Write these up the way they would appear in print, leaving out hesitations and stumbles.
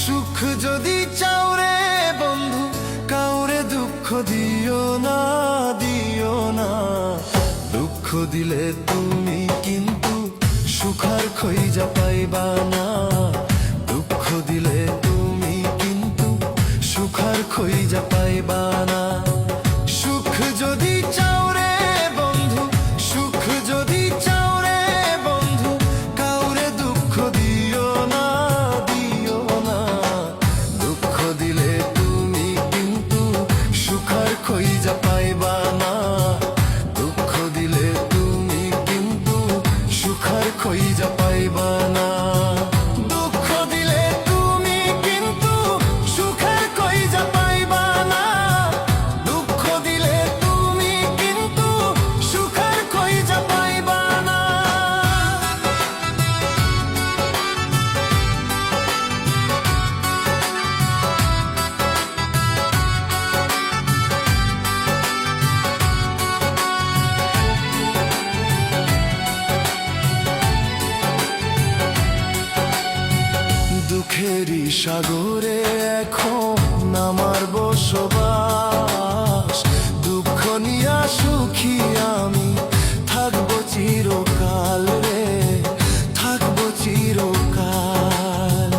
সুখ যদি চাও রে বন্ধু কাউরে দুঃখ দিও না, দিও না। দুঃখ দিলে তুমি কিন্তু সুখ আর খুঁজা পাইবা না। দুঃখ দিলে তুমি কিন্তু সুখ আর খুঁজা পাইবা না। সুখ যদি চাও রে বন্ধু, সুখ যদি চাও রে বন্ধু কাউরে দুঃখ দিও না, দিও না। দুঃখ দিলে তুমি কিন্তু সুখ আর খুঁজা পাইবা না। দুঃখ দিলে তুমি কিন্তু সুখ আর খুঁজা পাইবা না। দুঃখ দিলে তুমি কিন্তু সুখ আর খুঁজা পাইবা না। দুঃখ দিলে তুমি কিন্তু সুখ আর খুঁজা পাইবা না। দুঃখেরই সাগরে এখন আমার বসবাস। দুঃখ নিয়া সুখী আমি থাকবো চিরকাল রে, থাকবো চিরকাল।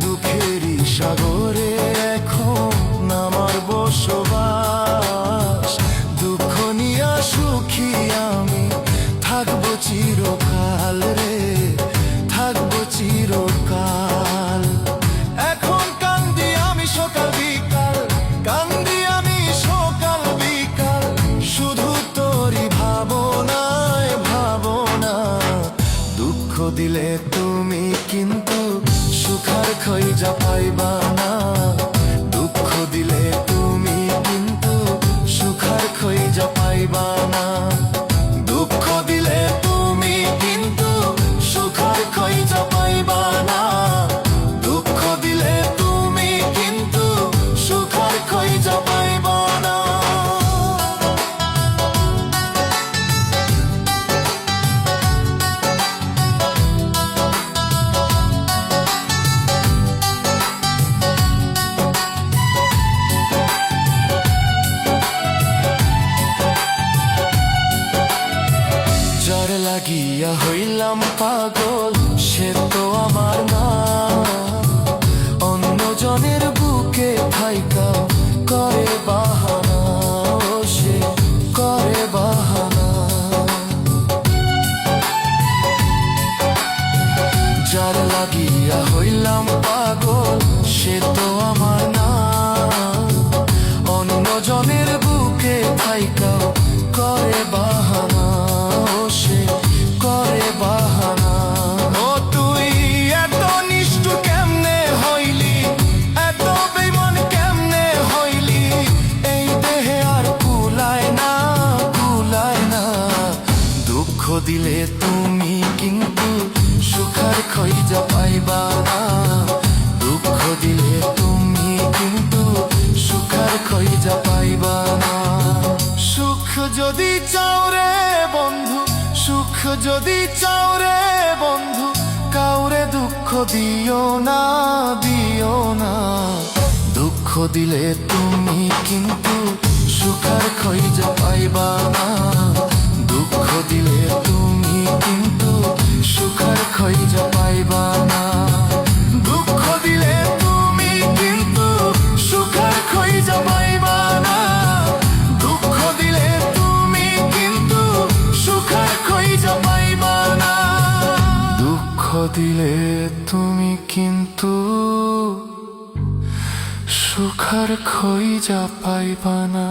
দুঃখেরই সাগরে এখন আমার বসবাস। দুঃখ নিয়া সুখী আমি থাকবো চিরকাল রে, থাকবো চিরকাল। এখন কান্দি আমি সকাল বিকাল, কান্দি আমি সকাল বিকাল, শুধু তোরই ভাবনায় ভাবনা। দুঃখ দিলে তুমি কিন্তু সুখ আর খুঁজা পাইবা না। দুঃখ দিলে তুমি কিন্তু সুখ আর খুঁজা পাইবা না। দুঃখ দিলে তুমি কিন্তু সুখ আর খুঁজা পাইবা না। দুঃখ দিলে তুমি কিন্তু সুখ আর খুঁজা পাইবা না। যার লাগিয়া হইলাম পাগল সে তো আমার না। অন্যজনের বুকে থাইকা করে বাহানা, ও সে করে বাহানা। যার লাগিয়া হইলাম পাগল সে তো আমার না। অন্যজনের বুকে থাইকা করে বাহানা, ও সে করে বাহানা। ও তুই এত নিষ্ঠুর কেমনে হইলি, এত বেঈমান কেমনে হইলি, এই দেহে আর কুলায় না, কুলায় না। দুঃখ দিলে তুমি কিন্তু সুখ আর খুঁজা পাইবা না। দুঃখ দিলে তুমি কিন্তু সুখ আর খুঁজা পাইবা না। সুখ যদি চাও রে বন্ধু, সুখ যদি চাও রে বন্ধু কাউরে দুঃখ দিও না, দিও না। দুঃখ দিলে তুমি কিন্তু সুখ আর খুঁজা পাইবা না। দুঃখ দিলে তুমি কিন্তু সুখ আর খুঁজা পাইবা না। দুঃখ দিলে তুমি কিন্তু সুখ আর খুঁজা পাইবা না। দুঃখ দিলে তুমি কিন্তু সুখ আর খুঁজা পাইবা না। দুঃখ দিলে তুমি কিন্তু সুখ আর খুঁজা পাইবা না।